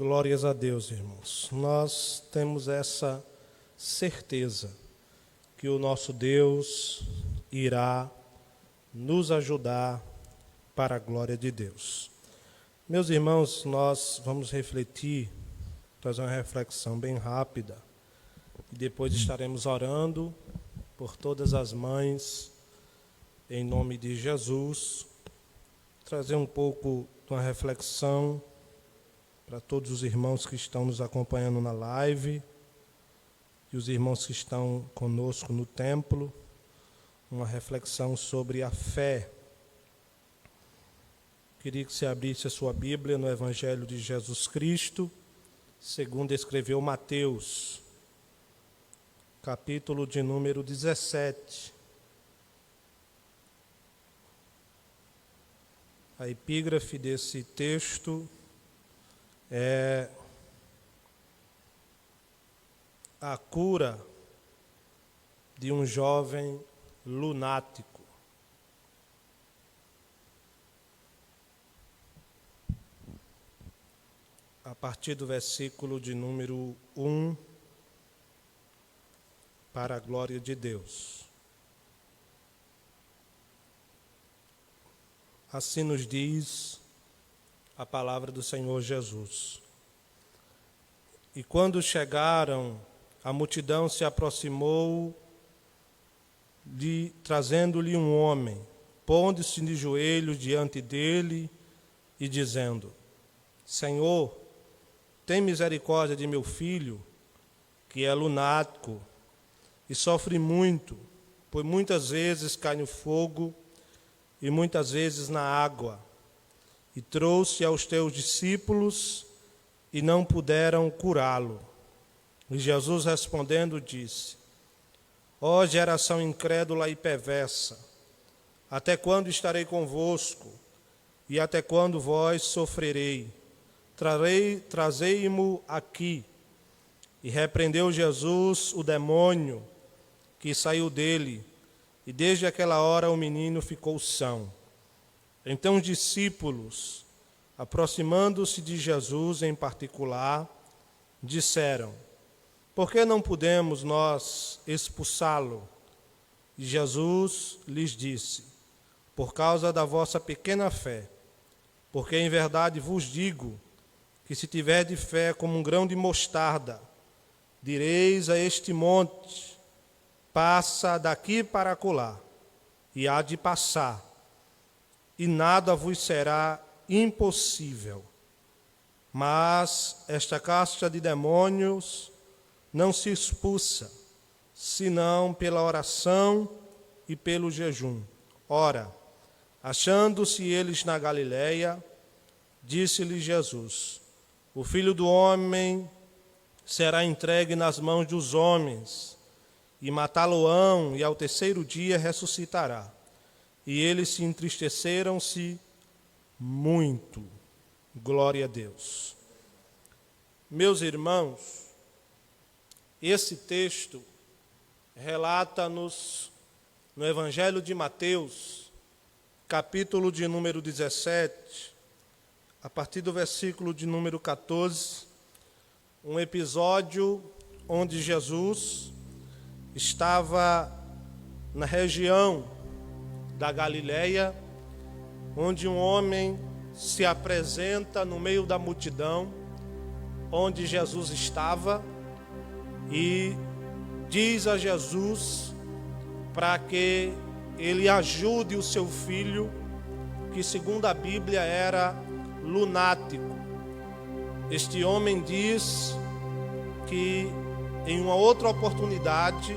Glórias a Deus, irmãos. Nós temos essa certeza que o nosso Deus irá nos ajudar para a glória de Deus. Meus irmãos, nós vamos refletir, fazer uma reflexão bem rápida, e depois estaremos orando por todas as mães, em nome de Jesus, trazer um pouco de uma reflexão para todos os irmãos que estão nos acompanhando na live e os irmãos que estão conosco no templo, uma reflexão sobre a fé. Queria que você abrisse a sua Bíblia no Evangelho de Jesus Cristo, segundo escreveu Mateus, capítulo de número 17. A epígrafe desse texto é a cura de um jovem lunático. A partir do versículo de número 1, para a glória de Deus. Assim nos diz a palavra do Senhor Jesus. E quando chegaram, a multidão se aproximou, trazendo-lhe um homem, pondo-se de joelhos diante dele e dizendo: Senhor, tem misericórdia de meu filho, que é lunático e sofre muito, pois muitas vezes cai no fogo e muitas vezes na água. E trouxe aos teus discípulos e não puderam curá-lo. E Jesus respondendo disse: Ó geração incrédula e perversa, até quando estarei convosco? E até quando vós sofrerei? Trazei-mo aqui. E repreendeu Jesus o demônio que saiu dele, e desde aquela hora o menino ficou são. Então os discípulos, aproximando-se de Jesus em particular, disseram: Por que não podemos nós expulsá-lo? E Jesus lhes disse: Por causa da vossa pequena fé. Porque em verdade vos digo que se tiverdes fé como um grão de mostarda, direis a este monte: passa daqui para acolá, e há de passar, e nada vos será impossível. Mas esta casta de demônios não se expulsa, senão pela oração e pelo jejum. Ora, achando-se eles na Galileia, disse-lhe Jesus: O Filho do Homem será entregue nas mãos dos homens, e matá-lo-ão, e ao terceiro dia ressuscitará. E eles se entristeceram-se muito. Glória a Deus. Meus irmãos, esse texto relata-nos no Evangelho de Mateus, capítulo de número 17, a partir do versículo de número 14, um episódio onde Jesus estava na região da Galileia, onde um homem se apresenta no meio da multidão, onde Jesus estava, e diz a Jesus para que ele ajude o seu filho, que segundo a Bíblia era lunático. Este homem diz que em uma outra oportunidade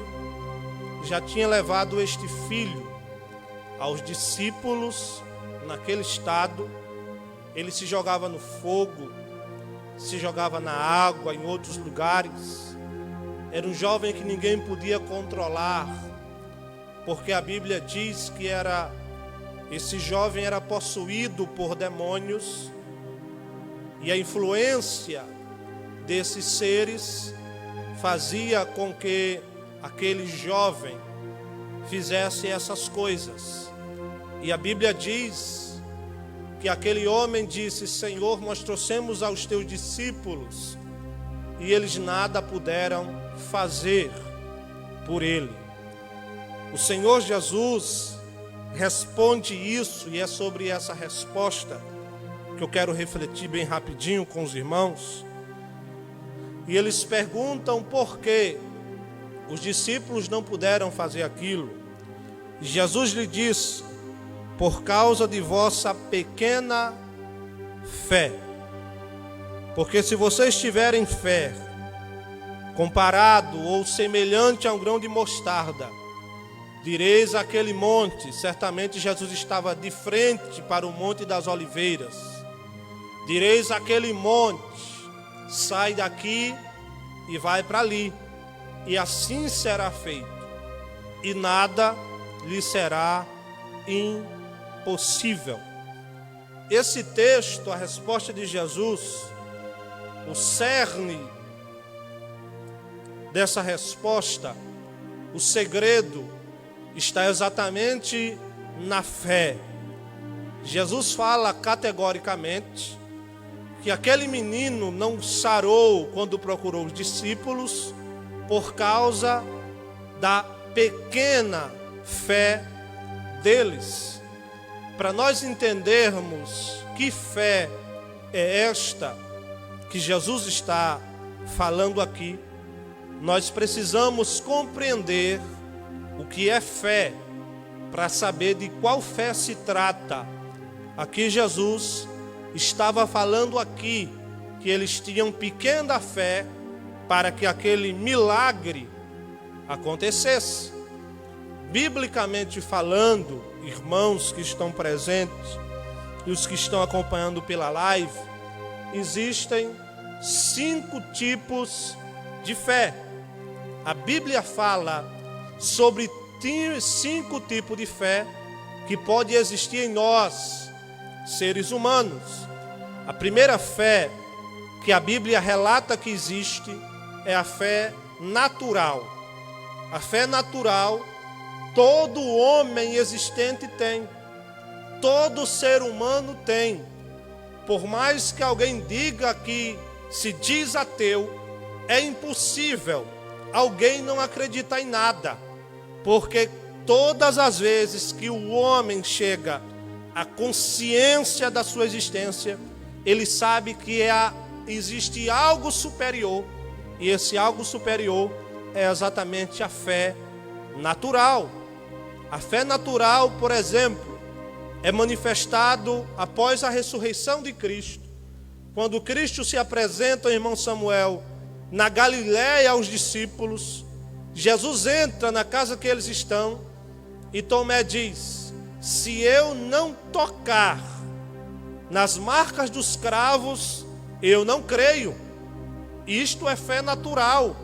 já tinha levado este filho aos discípulos naquele estado. Ele se jogava no fogo, se jogava na água, em outros lugares. Era um jovem que ninguém podia controlar, porque a Bíblia diz que esse jovem era possuído por demônios, e a influência desses seres fazia com que aquele jovem fizesse essas coisas. E a Bíblia diz que aquele homem disse: Senhor, nós trouxemos aos teus discípulos e eles nada puderam fazer por ele. O Senhor Jesus responde isso, e é sobre essa resposta que eu quero refletir bem rapidinho com os irmãos. E eles perguntam por que os discípulos não puderam fazer aquilo. E Jesus lhe diz: por causa de vossa pequena fé. Porque se vocês tiverem fé, comparado ou semelhante a um grão de mostarda, direis àquele monte, certamente Jesus estava de frente para o Monte das Oliveiras, direis àquele monte: sai daqui e vai para ali, e assim será feito, e nada lhe será impossível. Esse texto, a resposta de Jesus, o cerne dessa resposta, o segredo, está exatamente na fé. Jesus fala categoricamente que aquele menino não sarou quando procurou os discípulos por causa da pequena fé deles. Para nós entendermos que fé é esta que Jesus está falando aqui, nós precisamos compreender o que é fé, para saber de qual fé se trata. Aqui Jesus estava falando aqui que eles tinham pequena fé para que aquele milagre acontecesse. Biblicamente falando, irmãos que estão presentes e os que estão acompanhando pela live, existem 5 tipos de fé. A Bíblia fala sobre 5 tipos de fé que pode existir em nós, seres humanos. A primeira fé que a Bíblia relata que existe é a fé natural. A fé natural, todo homem existente tem, todo ser humano tem. Por mais que alguém diga que se diz ateu, é impossível alguém não acreditar em nada, porque todas as vezes que o homem chega à consciência da sua existência, ele sabe que existe algo superior, e esse algo superior é exatamente a fé natural. A fé natural, por exemplo, é manifestado após a ressurreição de Cristo. Quando Cristo se apresenta, irmão Samuel, na Galiléia aos discípulos, Jesus entra na casa que eles estão e Tomé diz: se eu não tocar nas marcas dos cravos, eu não creio. Isto é fé natural,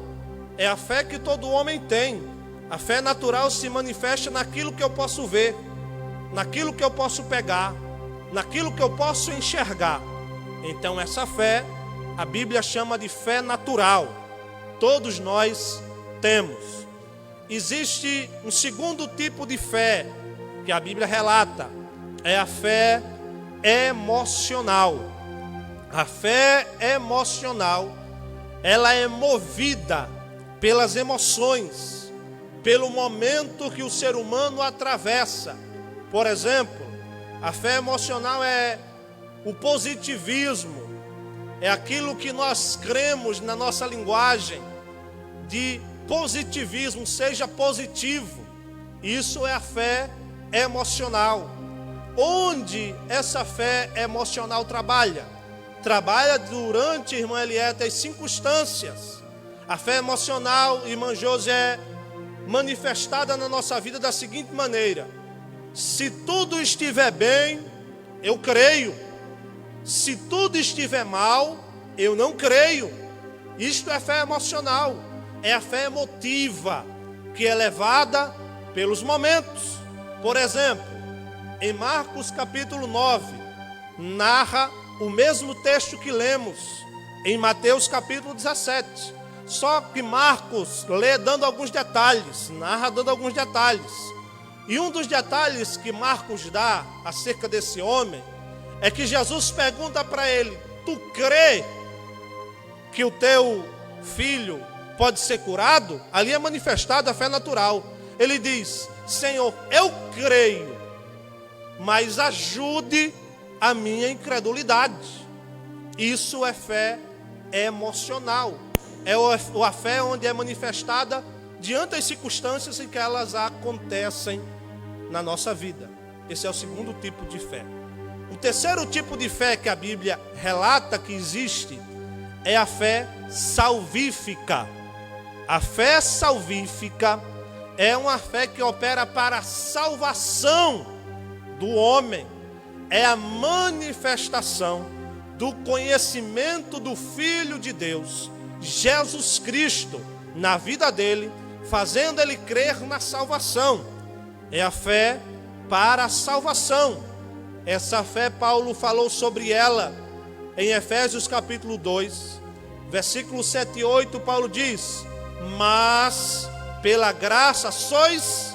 é a fé que todo homem tem. A fé natural se manifesta naquilo que eu posso ver, naquilo que eu posso pegar, naquilo que eu posso enxergar. Então essa fé, a Bíblia chama de fé natural. Todos nós temos. Existe um segundo tipo de fé que a Bíblia relata, é a fé emocional. A fé emocional, ela é movida pelas emoções, pelo momento que o ser humano atravessa. Por exemplo, a fé emocional é o positivismo, é aquilo que nós cremos na nossa linguagem de positivismo, seja positivo. Isso é a fé emocional. Onde essa fé emocional trabalha? Trabalha durante, irmã Elieta, as circunstâncias. A fé emocional, irmã José, é manifestada na nossa vida da seguinte maneira: se tudo estiver bem, eu creio. Se tudo estiver mal, eu não creio. Isto é fé emocional. É a fé emotiva, que é levada pelos momentos. Por exemplo, em Marcos capítulo 9, narra o mesmo texto que lemos em Mateus capítulo 17. Só que Marcos lê dando alguns detalhes, narra dando alguns detalhes. E um dos detalhes que Marcos dá acerca desse homem é que Jesus pergunta para ele: tu crê que o teu filho pode ser curado? Ali é manifestada a fé natural. Ele diz: Senhor, eu creio, mas ajude a minha incredulidade. Isso é fé emocional. É a fé onde é manifestada diante das circunstâncias em que elas acontecem na nossa vida. Esse é o segundo tipo de fé. O terceiro tipo de fé que a Bíblia relata que existe é a fé salvífica. A fé salvífica é uma fé que opera para a salvação do homem. É a manifestação do conhecimento do Filho de Deus, Jesus Cristo, na vida dele, fazendo ele crer na salvação. É a fé para a salvação. Essa fé, Paulo falou sobre ela em Efésios capítulo 2, versículos 7 e 8, Paulo diz: mas pela graça sois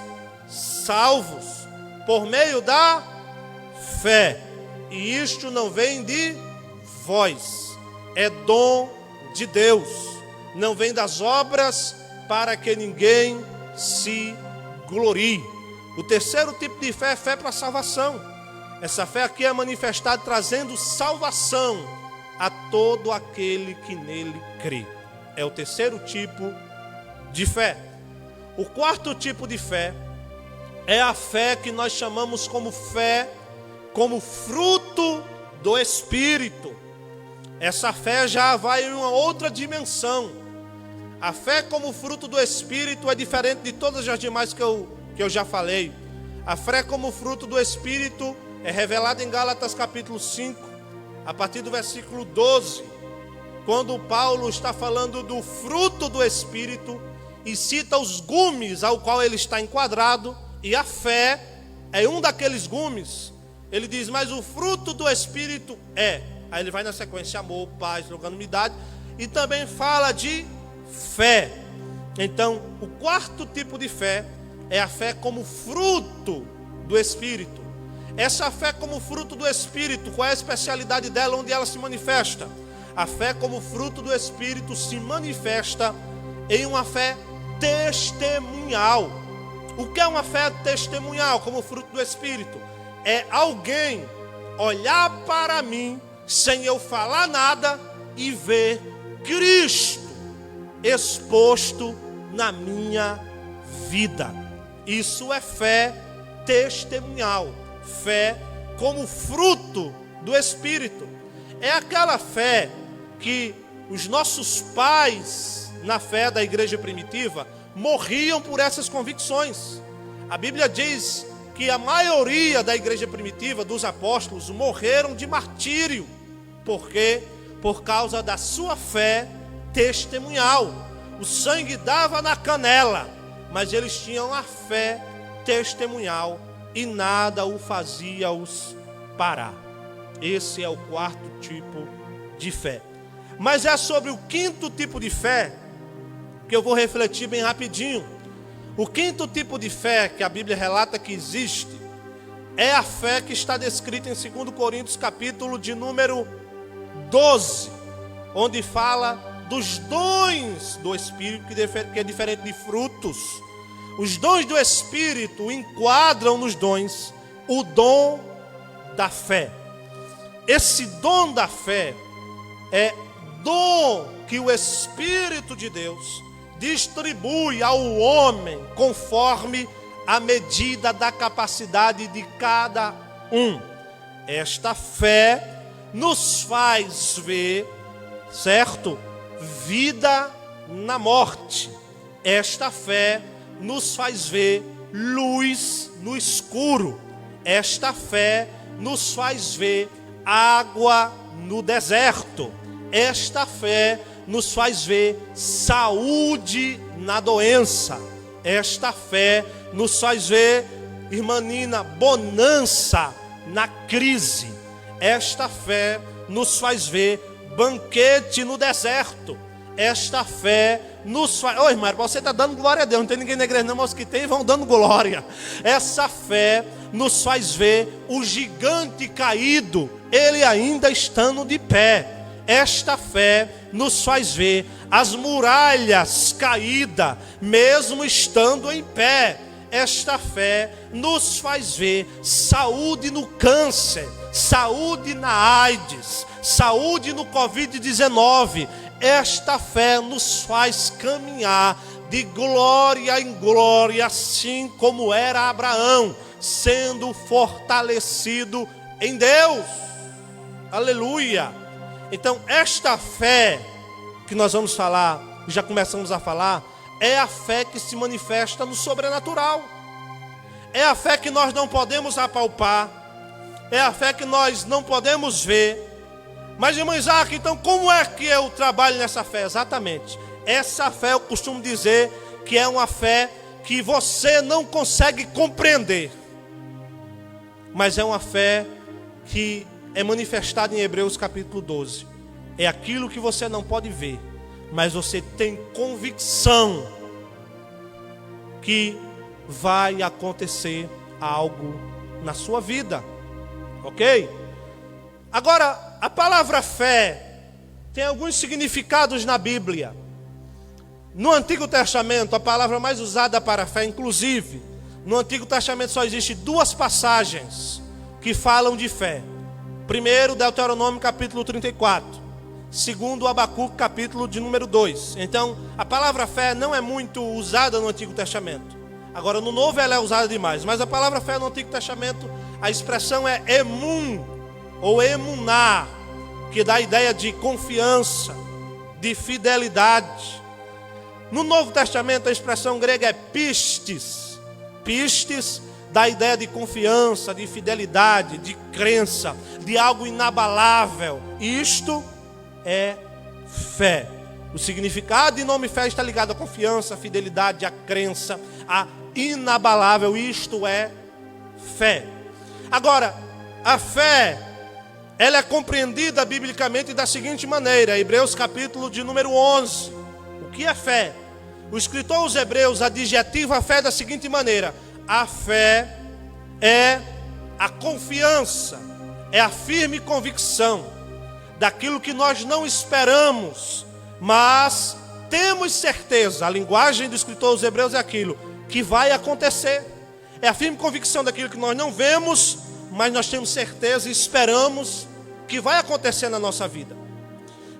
salvos, por meio da fé, e isto não vem de vós, é dom de Deus, não vem das obras, para que ninguém se glorie. O terceiro tipo de fé é fé para a salvação. Essa fé aqui é manifestada trazendo salvação a todo aquele que nele crê. É o terceiro tipo de fé. O quarto tipo de fé é a fé que nós chamamos como fé, como fruto do Espírito. Essa fé já vai em uma outra dimensão. A fé como fruto do Espírito é diferente de todas as demais que eu já falei. A fé como fruto do Espírito é revelada em Gálatas capítulo 5, a partir do versículo 12, quando Paulo está falando do fruto do Espírito e cita os gumes ao qual ele está enquadrado, e a fé é um daqueles gumes. Ele diz: mas o fruto do Espírito é... Aí ele vai na sequência: amor, paz, longanimidade, e também fala de fé. Então, o quarto tipo de fé é a fé como fruto do Espírito. Essa fé como fruto do Espírito, qual é a especialidade dela, onde ela se manifesta? A fé como fruto do Espírito se manifesta em uma fé testemunhal. O que é uma fé testemunhal como fruto do Espírito? É alguém olhar para mim sem eu falar nada e ver Cristo exposto na minha vida. Isso é fé testemunhal. Fé como fruto do Espírito. É aquela fé que os nossos pais, na fé da igreja primitiva, morriam por essas convicções. A Bíblia diz que a maioria da igreja primitiva, dos apóstolos, morreram de martírio. Por quê? Por causa da sua fé testemunhal. O sangue dava na canela, mas eles tinham a fé testemunhal e nada o fazia-os parar. Esse é o quarto tipo de fé. Mas é sobre o quinto tipo de fé que eu vou refletir bem rapidinho. O quinto tipo de fé que a Bíblia relata que existe é a fé que está descrita em 2 Coríntios capítulo de número 12, onde fala dos dons do Espírito, que é diferente de frutos. Os dons do Espírito enquadram nos dons o dom da fé. Esse dom da fé é dom que o Espírito de Deus distribui ao homem conforme a medida da capacidade de cada um. Esta fé nos faz ver, certo? Vida na morte. Esta fé nos faz ver luz no escuro. Esta fé nos faz ver água no deserto. Esta fé nos faz ver saúde na doença. Esta fé nos faz ver, irmã Nina, bonança na crise. Esta fé nos faz ver banquete no deserto. Esta fé nos faz... Ô, irmã, você está dando glória a Deus. Não tem ninguém na igreja não, mas os que tem vão dando glória. Essa fé nos faz ver o gigante caído ele ainda estando de pé. Esta fé nos faz ver as muralhas caídas, mesmo estando em pé. Esta fé nos faz ver saúde no câncer, saúde na AIDS, saúde no Covid-19. Esta fé nos faz caminhar de glória em glória, assim como era Abraão, sendo fortalecido em Deus. Aleluia! Então, esta fé que nós vamos falar, já começamos a falar, é a fé que se manifesta no sobrenatural. É a fé que nós não podemos apalpar. É a fé que nós não podemos ver. Mas, irmão Isaac, então como é que eu trabalho nessa fé? Exatamente. Essa fé eu costumo dizer que é uma fé que você não consegue compreender. Mas é uma fé que é manifestada em Hebreus capítulo 12. É aquilo que você não pode ver, mas você tem convicção que vai acontecer algo na sua vida. Ok? Agora, a palavra fé tem alguns significados na Bíblia. No Antigo Testamento, a palavra mais usada para fé, inclusive, no Antigo Testamento só existe 2 passagens que falam de fé. Primeiro, Deuteronômio capítulo 34. Segundo, Abacuque capítulo de número 2. Então, a palavra fé não é muito usada no Antigo Testamento. Agora, no Novo ela é usada demais. Mas a palavra fé no Antigo Testamento, a expressão é emun, ou emuná, que dá a ideia de confiança, de fidelidade. No Novo Testamento, a expressão grega é pistis. Pistis dá a ideia de confiança, de fidelidade, de crença, de algo inabalável. Isto é fé. O significado de nome fé está ligado à confiança, à fidelidade, à crença, à inabalável. Isto é fé. Agora, a fé, ela é compreendida biblicamente da seguinte maneira. Hebreus capítulo de número 11. O que é fé? O escritor aos Hebreus adjetiva a fé da seguinte maneira: a fé é a confiança, é a firme convicção daquilo que nós não esperamos, mas temos certeza. A linguagem do escritor aos Hebreus é aquilo que vai acontecer. É a firme convicção daquilo que nós não vemos, mas nós temos certeza e esperamos que vai acontecer na nossa vida.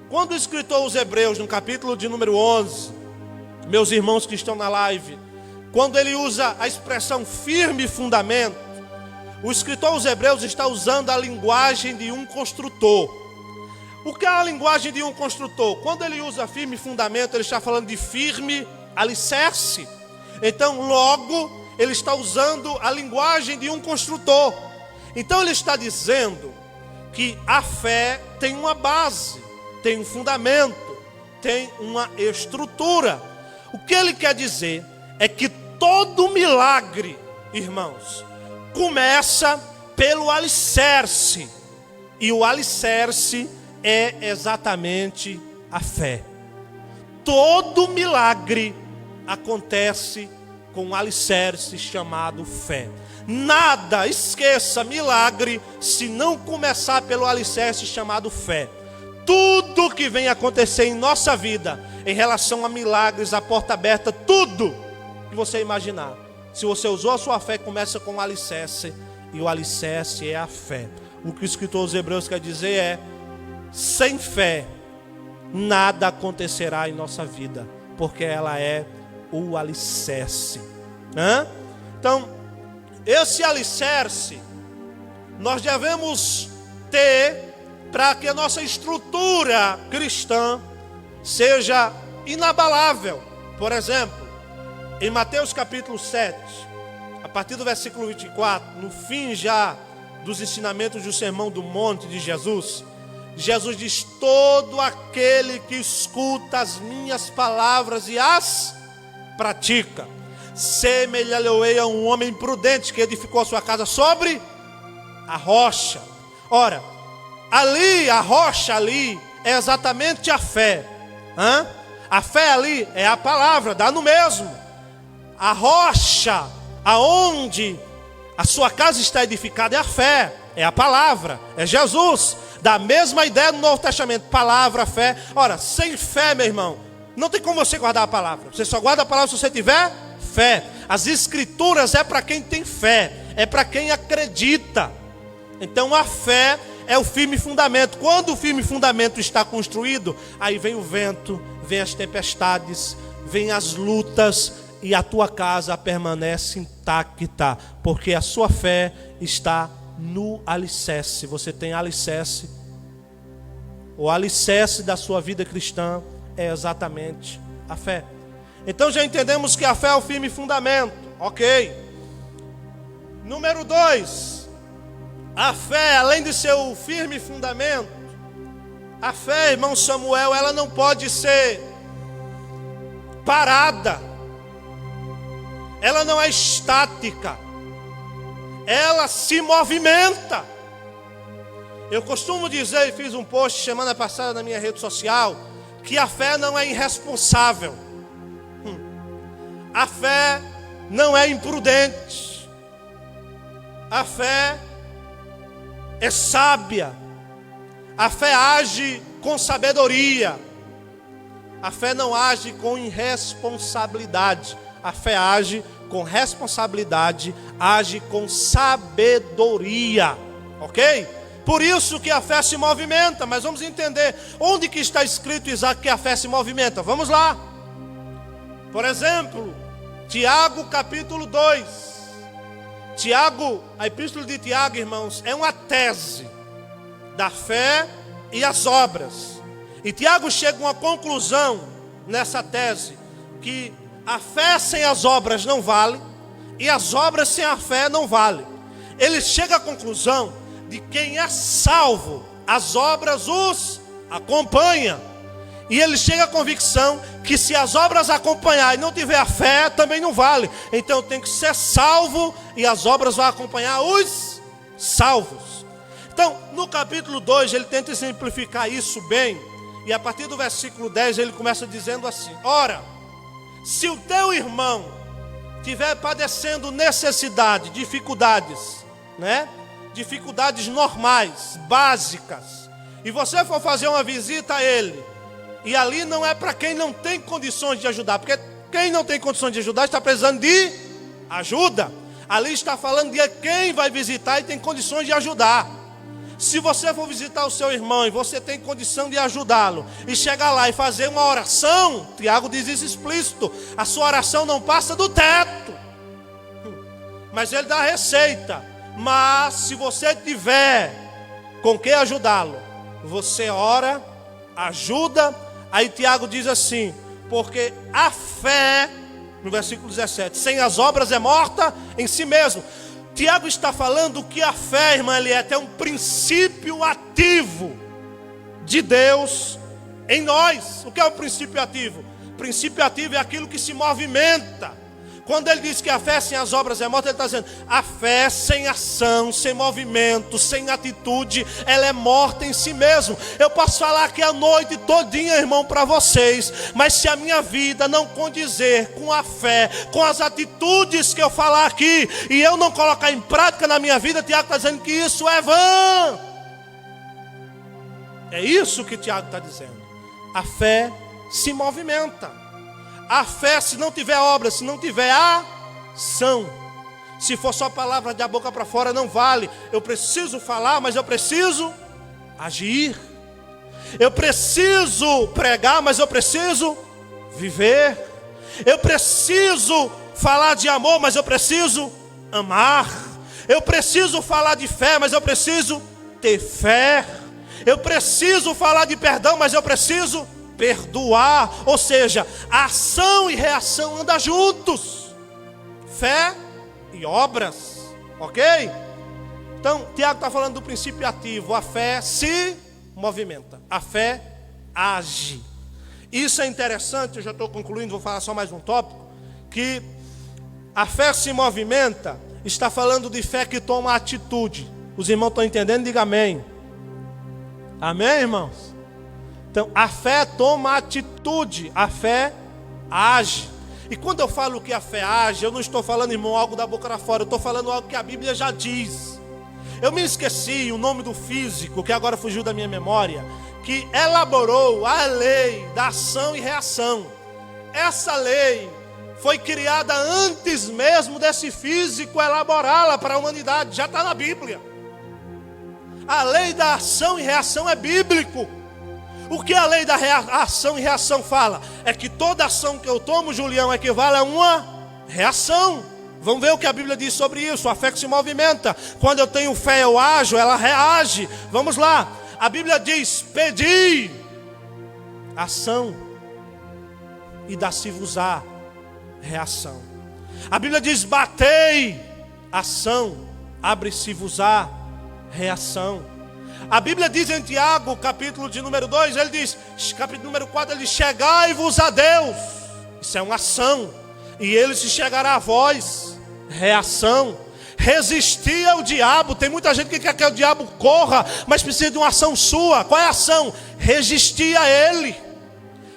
Quando o escritor aos Hebreus, no capítulo de número 11, meus irmãos que estão na live, quando ele usa a expressão firme fundamento, o escritor aos Hebreus está usando a linguagem de um construtor. O que é a linguagem de um construtor? Quando ele usa firme fundamento, ele está falando de firme alicerce. Então, logo, ele está usando a linguagem de um construtor. Então, ele está dizendo que a fé tem uma base, tem um fundamento, tem uma estrutura. O que ele quer dizer é que todo milagre, irmãos, começa pelo alicerce. E o alicerce é exatamente a fé. Todo milagre acontece com um alicerce chamado fé. Nada, esqueça, milagre, se não começar pelo alicerce chamado fé. Tudo que vem acontecer em nossa vida, em relação a milagres, a porta aberta, tudo que você imaginar, se você usou a sua fé, começa com o alicerce, e o alicerce é a fé. O que o escritor aos Hebreus quer dizer é: sem fé, nada acontecerá em nossa vida, porque ela é o alicerce. Então, esse alicerce, nós devemos ter para que a nossa estrutura cristã seja inabalável. Por exemplo, em Mateus capítulo 7, a partir do versículo 24, no fim já dos ensinamentos do Sermão do Monte de Jesus, Jesus diz: todo aquele que escuta as minhas palavras e as pratica, semelhar-lhe-ei a um homem prudente que edificou a sua casa sobre a rocha. Ora, ali, a rocha ali, é exatamente a fé. A fé ali é a palavra, dá no mesmo. A rocha, aonde a sua casa está edificada, é a fé. é a palavra, é Jesus. Da mesma ideia no Novo Testamento, palavra, fé. Ora, sem fé, meu irmão, não tem como você guardar a palavra. Você só guarda a palavra se você tiver fé. As escrituras é para quem tem fé, é para quem acredita. Então a fé é o firme fundamento. Quando o firme fundamento está construído, aí vem o vento, vem as tempestades, vem as lutas, e a tua casa permanece intacta, porque a sua fé está no alicerce. Você tem alicerce. O alicerce da sua vida cristã é exatamente a fé. Então já entendemos que a fé é o firme fundamento, ok? Número 2, a fé, além de ser o firme fundamento, a fé, irmão Samuel, ela não pode ser parada, ela não é estática, ela se movimenta. Eu costumo dizer, e fiz um post semana passada na minha rede social, que a fé não é irresponsável. A fé não é imprudente. A fé é sábia. A fé age com sabedoria. A fé não age com irresponsabilidade. A fé age com responsabilidade, age com sabedoria, ok? Por isso que a fé se movimenta. Mas vamos entender onde que está escrito, Isaac, que a fé se movimenta. Vamos lá. Por exemplo, Tiago capítulo 2. Tiago, a epístola de Tiago, irmãos, é uma tese da fé e as obras. E Tiago chega a uma conclusão nessa tese, que a fé sem as obras não vale, e as obras sem a fé não vale. Ele chega à conclusão de quem é salvo, as obras os acompanham. E ele chega à convicção que se as obras acompanhar e não tiver a fé, também não vale. Então tem que ser salvo e as obras vão acompanhar os salvos. Então, no capítulo 2, ele tenta simplificar isso bem. E a partir do versículo 10, ele começa dizendo assim: ora, se o teu irmão estiver padecendo necessidade, dificuldades, né? Dificuldades normais, básicas, e você for fazer uma visita a ele, e ali não é para quem não tem condições de ajudar, porque quem não tem condições de ajudar está precisando de ajuda. Ali está falando de quem vai visitar e tem condições de ajudar. Se você for visitar o seu irmão e você tem condição de ajudá-lo, e chegar lá e fazer uma oração, Tiago diz isso explícito, a sua oração não passa do teto, mas ele dá a receita. Mas se você tiver com que ajudá-lo, você ora, ajuda. Aí Tiago diz assim: porque a fé, no versículo 17, sem as obras é morta em si mesmo. Tiago está falando que a fé, irmã Eliette, é um princípio ativo de Deus em nós. O que é o princípio ativo? O princípio ativo é aquilo que se movimenta. Quando ele diz que a fé sem as obras é morta, ele está dizendo: a fé sem ação, sem movimento, sem atitude, ela é morta em si mesmo. Eu posso falar aqui a noite todinha, irmão, para vocês, mas se a minha vida não condizer com a fé, com as atitudes que eu falar aqui, e eu não colocar em prática na minha vida, Tiago está dizendo que isso é vã. É isso que Tiago está dizendo. A fé se movimenta. A fé, se não tiver obra, se não tiver ação, se for só palavra da boca para fora, não vale. Eu preciso falar, mas eu preciso agir. Eu preciso pregar, mas eu preciso viver. Eu preciso falar de amor, mas eu preciso amar. Eu preciso falar de fé, mas eu preciso ter fé. Eu preciso falar de perdão, mas eu preciso perdoar. Ou seja, a ação e reação andam juntos, fé e obras, ok? Então, Tiago está falando do princípio ativo. A fé se movimenta, a fé age. Isso é interessante, eu já estou concluindo, vou falar só mais um tópico, que a fé se movimenta, está falando de fé que toma atitude. Os irmãos estão entendendo? Diga amém. Amém, irmãos? Então, a fé toma atitude, a fé age. E quando eu falo que a fé age, eu não estou falando, irmão, algo da boca para fora, eu estou falando algo que a Bíblia já diz. Eu me esqueci o nome do físico, que agora fugiu da minha memória, que elaborou a lei da ação e reação. Essa lei foi criada antes mesmo desse físico elaborá-la para a humanidade. Já está na Bíblia. A lei da ação e reação é bíblico. O que a lei da ação e reação fala? É que toda ação que eu tomo, Julião, equivale a uma reação. Vamos ver o que a Bíblia diz sobre isso. A fé que se movimenta. Quando eu tenho fé, eu ajo, ela reage. Vamos lá. A Bíblia diz: pedi, ação, e dá-se-vos-á, reação. A Bíblia diz: batei, ação, abre-se-vos-á, reação. A Bíblia diz em Tiago, capítulo de número 2, ele diz, capítulo número 4, ele diz: chegai-vos a Deus. Isso é uma ação. E ele se chegará a vós, reação. Resistir ao diabo. Tem muita gente que quer que o diabo corra, mas precisa de uma ação sua. Qual é a ação? Resistir a ele.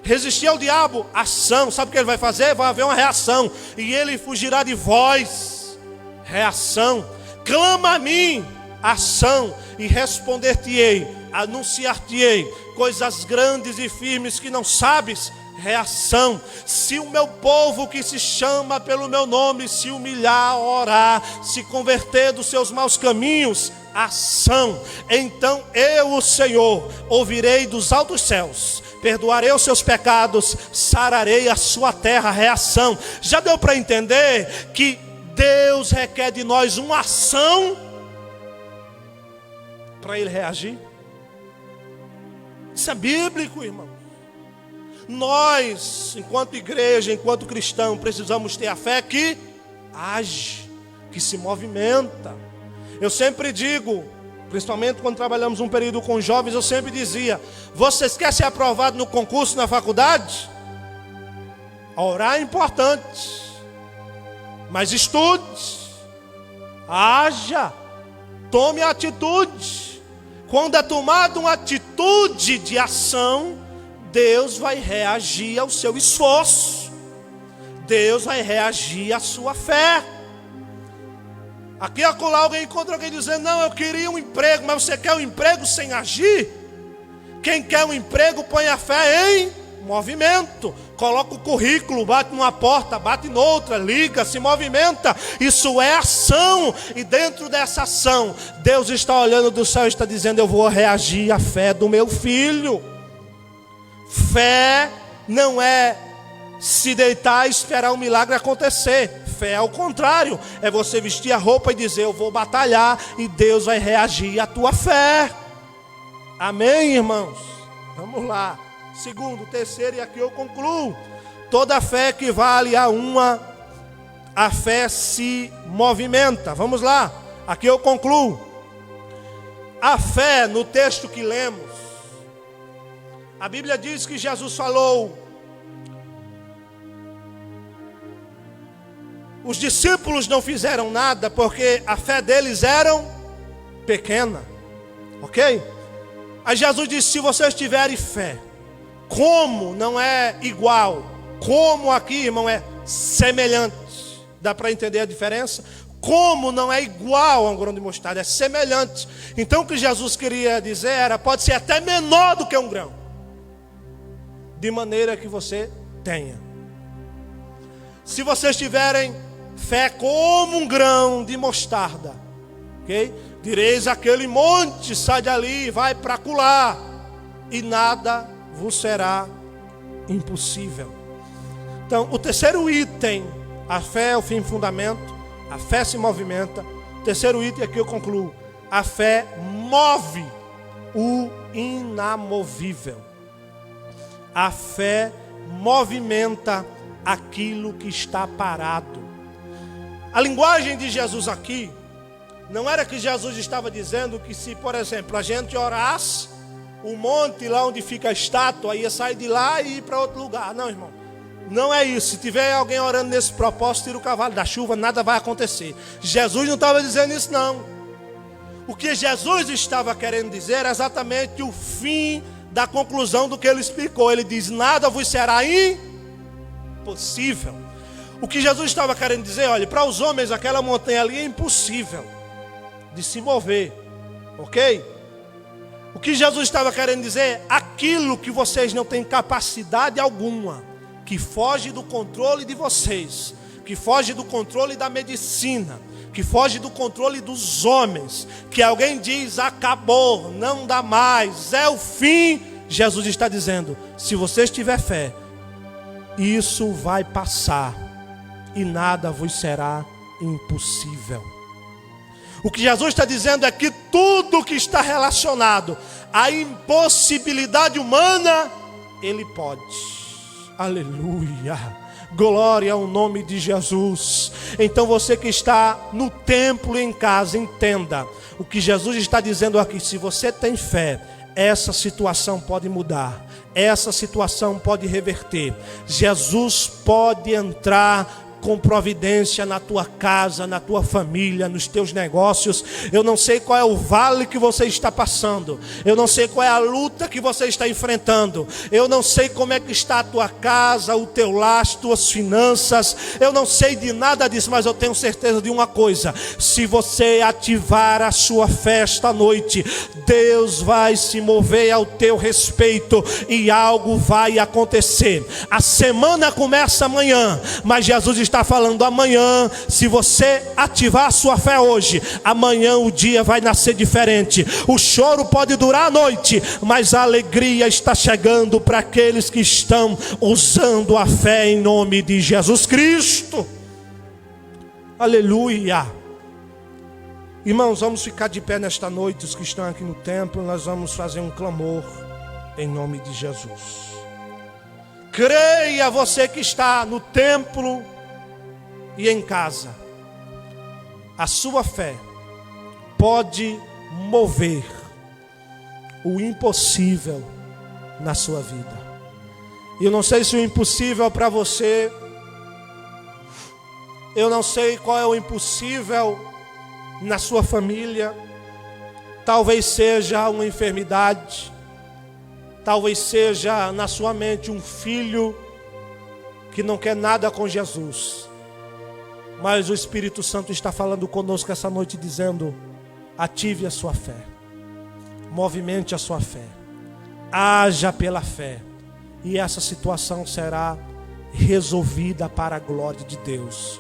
Resistir ao diabo, ação. Sabe o que ele vai fazer? Vai haver uma reação, e ele fugirá de vós, reação. Clama a mim, ação, e responder-te-ei, anunciar-te-ei coisas grandes e firmes que não sabes, reação. Se o meu povo que se chama pelo meu nome se humilhar, orar, se converter dos seus maus caminhos, ação. Então eu, o Senhor, ouvirei dos altos céus, perdoarei os seus pecados, sararei a sua terra, reação. Já deu para entender que Deus requer de nós uma ação para Ele reagir? Isso é bíblico, irmão. Nós, enquanto igreja, enquanto cristão, precisamos ter a fé que age, que se movimenta. Eu sempre digo, principalmente quando trabalhamos um período com jovens, eu sempre dizia: vocês querem ser aprovados no concurso na faculdade? Orar é importante, mas estude, haja, tome atitude. Quando é tomada uma atitude de ação, Deus vai reagir ao seu esforço. Deus vai reagir à sua fé. Aqui acolá alguém encontra alguém dizendo: não, eu queria um emprego. Mas você quer um emprego sem agir? Quem quer um emprego põe a fé em movimento. Coloca o currículo, bate numa porta, bate noutra, liga, se movimenta. Isso é ação. E dentro dessa ação, Deus está olhando do céu e está dizendo: eu vou reagir à fé do meu filho. Fé não é se deitar e esperar um milagre acontecer. Fé é o contrário, é você vestir a roupa e dizer: eu vou batalhar, e Deus vai reagir à tua fé. Amém, irmãos? Vamos lá. Segundo, terceiro, e aqui eu concluo. Toda fé equivale a uma. A fé se movimenta. Vamos lá, aqui eu concluo. A fé, no texto que lemos, a Bíblia diz que Jesus falou: os discípulos não fizeram nada porque a fé deles era pequena. Ok? Aí Jesus disse: se vocês tiverem fé, como não é igual, como aqui, irmão, é semelhante. Dá para entender a diferença? Como não é igual a um grão de mostarda, é semelhante. Então o que Jesus queria dizer era: pode ser até menor do que um grão, de maneira que você tenha. Se vocês tiverem fé como um grão de mostarda, ok? Direis aquele monte: sai dali, vai para acolá, e nada vos será impossível. Então, o terceiro item, a fé é o fim e fundamento, a fé se movimenta. O terceiro item aqui eu concluo: a fé move o inamovível. A fé movimenta aquilo que está parado. A linguagem de Jesus aqui não era que Jesus estava dizendo que, se, por exemplo, a gente orasse, o monte lá onde fica a estátua ia sair de lá e ir para outro lugar. Não, irmão, não é isso. Se tiver alguém orando nesse propósito, tira o cavalo da chuva, nada vai acontecer. Jesus não estava dizendo isso, não. O que Jesus estava querendo dizer era exatamente o fim da conclusão do que ele explicou. Ele diz: nada vos será impossível. O que Jesus estava querendo dizer: olha, para os homens aquela montanha ali é impossível de se mover, ok? O que Jesus estava querendo dizer? Aquilo que vocês não têm capacidade alguma, que foge do controle de vocês, que foge do controle da medicina, que foge do controle dos homens, que alguém diz, acabou, não dá mais, é o fim. Jesus está dizendo, se você tiver fé, isso vai passar e nada vos será impossível. O que Jesus está dizendo é que tudo que está relacionado à impossibilidade humana, Ele pode. Aleluia, glória ao nome de Jesus. Então você que está no templo e em casa, entenda o que Jesus está dizendo aqui. Se você tem fé, essa situação pode mudar, essa situação pode reverter. Jesus pode entrar com providência na tua casa, na tua família, nos teus negócios. Eu não sei qual é o vale que você está passando, eu não sei qual é a luta que você está enfrentando, eu não sei como é que está a tua casa, o teu lar, as tuas finanças, eu não sei de nada disso, mas eu tenho certeza de uma coisa: se você ativar a sua fé esta noite, Deus vai se mover ao teu respeito e algo vai acontecer. A semana começa amanhã, mas Jesus está falando amanhã. Se você ativar a sua fé hoje, amanhã o dia vai nascer diferente. O choro pode durar a noite, mas a alegria está chegando para aqueles que estão usando a fé em nome de Jesus Cristo. Aleluia. Irmãos, vamos ficar de pé nesta noite. Os que estão aqui no templo, nós vamos fazer um clamor em nome de Jesus. Creia, você que está no templo e em casa, a sua fé pode mover o impossível na sua vida. E eu não sei se o impossível para você, eu não sei qual é o impossível na sua família. Talvez seja uma enfermidade, talvez seja na sua mente um filho que não quer nada com Jesus. Mas o Espírito Santo está falando conosco essa noite, dizendo: ative a sua fé, movimente a sua fé, haja pela fé, e essa situação será resolvida para a glória de Deus.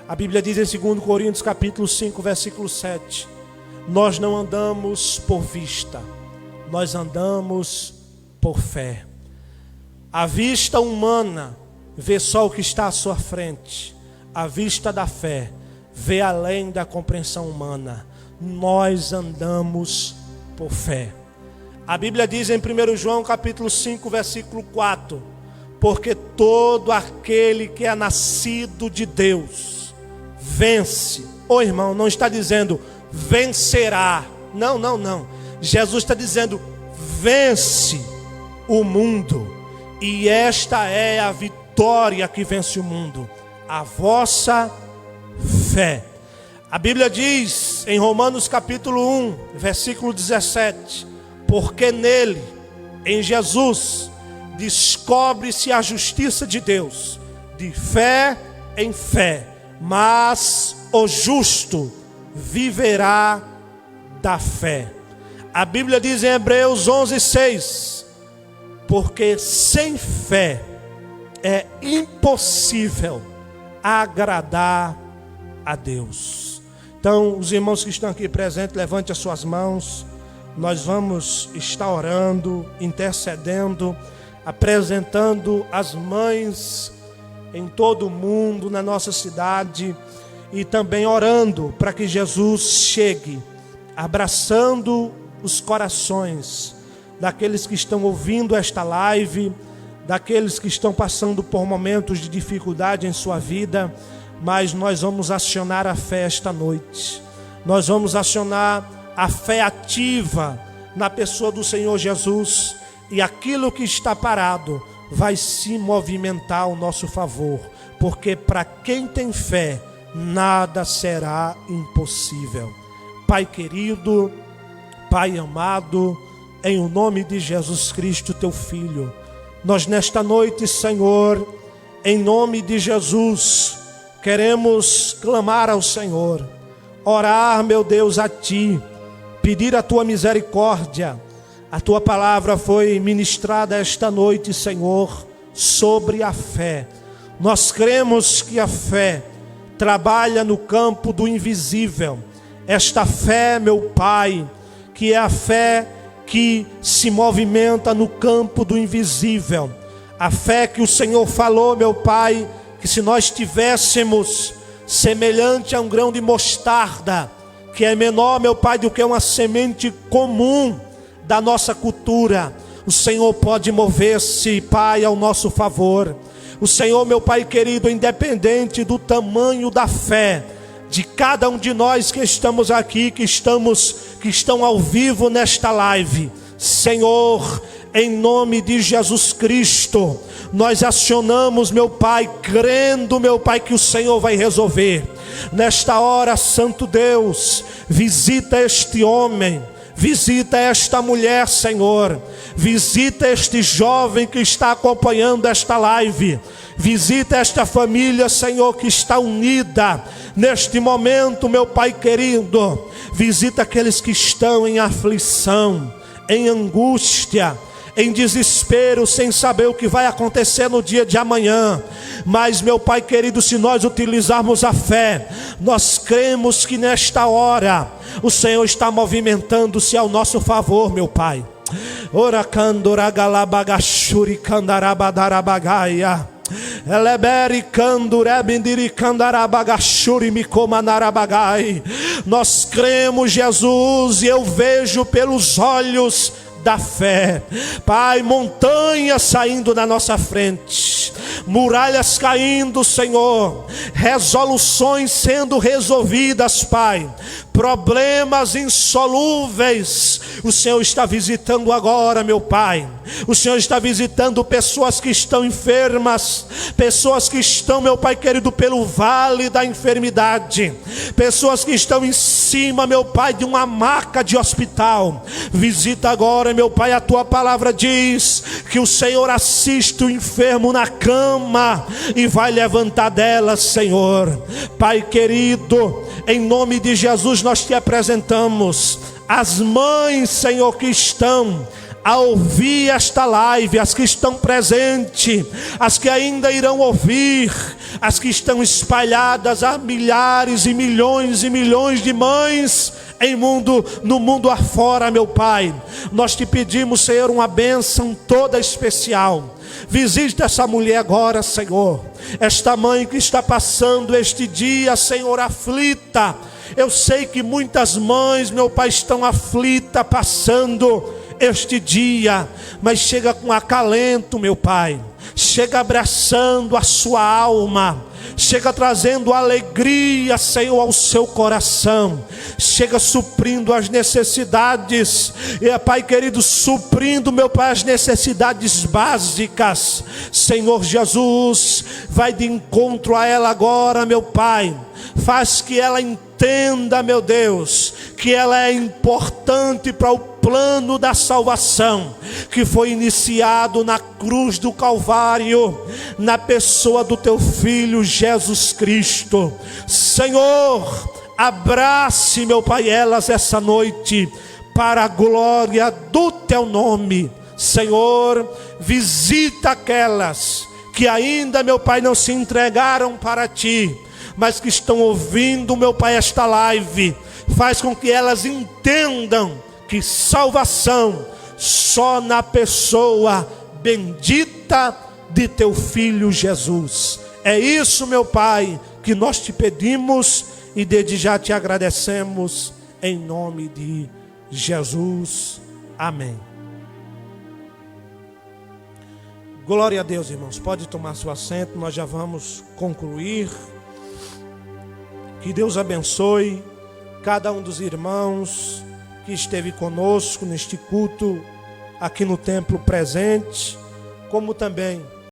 A Bíblia diz em 2 Coríntios capítulo 5, versículo 7, nós não andamos por vista, nós andamos por fé. A vista humana vê só o que está à sua frente, a vista da fé vê além da compreensão humana. Nós andamos por fé. A Bíblia diz em 1 João capítulo 5, versículo 4, porque todo aquele que é nascido de Deus vence. Ô irmão, não está dizendo vencerá, não. Jesus está dizendo vence o mundo, e esta é a vitória que vence o mundo: a vossa fé. A Bíblia diz em Romanos capítulo 1, versículo 17, porque nele, em Jesus, descobre-se a justiça de Deus, de fé em fé, mas o justo viverá da fé. A Bíblia diz em Hebreus 11, 6, porque sem fé é impossível agradar a Deus. Então, os irmãos que estão aqui presentes, levante as suas mãos. Nós vamos estar orando, intercedendo, apresentando as mães em todo o mundo, na nossa cidade, e também orando para que Jesus chegue, abraçando os corações daqueles que estão ouvindo esta live, daqueles que estão passando por momentos de dificuldade em sua vida. Mas nós vamos acionar a fé esta noite. Nós vamos acionar a fé ativa na pessoa do Senhor Jesus, e aquilo que está parado vai se movimentar ao nosso favor, porque para quem tem fé, nada será impossível. Pai querido, Pai amado, em o nome de Jesus Cristo, teu Filho, nós nesta noite, Senhor, em nome de Jesus, queremos clamar ao Senhor. orar, meu Deus, a Ti, pedir a Tua misericórdia. A Tua palavra foi ministrada esta noite, Senhor, sobre a fé. Nós cremos que a fé trabalha no campo do invisível. Esta fé, meu Pai, que é a fé que se movimenta no campo do invisível. A fé que o Senhor falou, meu Pai, que se nós tivéssemos semelhante a um grão de mostarda, que é menor, meu Pai, do que uma semente comum da nossa cultura, o Senhor pode mover-se, Pai, ao nosso favor. O Senhor, meu Pai querido, independente do tamanho da fé de cada um de nós que estamos aqui, que estão ao vivo nesta live, Senhor, em nome de Jesus Cristo, nós acionamos, meu Pai, crendo, meu Pai, que o Senhor vai resolver. Nesta hora, Santo Deus, visita este homem, visita esta mulher, Senhor. Visita este jovem que está acompanhando esta live. Visita esta família, Senhor, que está unida neste momento, meu Pai querido. Visita aqueles que estão em aflição, em angústia, em desespero, sem saber o que vai acontecer no dia de amanhã. Mas, meu Pai querido, se nós utilizarmos a fé, nós cremos que nesta hora o Senhor está movimentando-se ao nosso favor, meu Pai. Ora candora galabagashuri candarabadarabagai. Eleberi candurebindiri candarabagashuri micomanarabagai. Nós cremos, Jesus, e eu vejo pelos olhos da fé, Pai, montanhas saindo na nossa frente, muralhas caindo, Senhor, resoluções sendo resolvidas, Pai, problemas insolúveis, o Senhor está visitando agora, meu Pai. O Senhor está visitando pessoas que estão enfermas, pessoas que estão, meu Pai querido, pelo vale da enfermidade, pessoas que estão em cima, meu Pai, de uma maca de hospital. Visita agora, meu Pai, a Tua palavra diz que o Senhor assiste o enfermo na cama e vai levantar dela, Senhor. Pai querido, em nome de Jesus nós Te apresentamos as mães, Senhor, que estão a ouvir esta live, as que estão presentes, as que ainda irão ouvir, as que estão espalhadas a milhares e milhões de mães no mundo afora, meu Pai. Nós Te pedimos, Senhor, uma bênção toda especial. Visita essa mulher agora, Senhor, esta mãe que está passando este dia, Senhor, aflita. Eu sei que muitas mães, meu Pai, estão aflitas, passando este dia, mas chega com acalento, meu Pai, chega abraçando a sua alma, chega trazendo alegria, Senhor, ao seu coração, chega suprindo as necessidades, e Pai querido, suprindo, meu Pai, as necessidades básicas. Senhor Jesus, vai de encontro a ela agora, meu Pai, faz que ela entenda, meu Deus, que ela é importante para o plano da salvação que foi iniciado na cruz do Calvário, na pessoa do Teu Filho Jesus Cristo. Senhor, abrace, meu Pai, elas essa noite, para a glória do Teu nome. Senhor, visita aquelas que ainda, meu Pai, não se entregaram para Ti, mas que estão ouvindo, meu Pai, esta live. Faz com que elas entendam que salvação só na pessoa bendita de Teu Filho Jesus. É isso, meu Pai, que nós Te pedimos e desde já Te agradecemos, em nome de Jesus. Amém. Glória a Deus, irmãos. Pode tomar seu assento, nós já vamos concluir. Que Deus abençoe cada um dos irmãos que esteve conosco neste culto aqui no templo presente, como também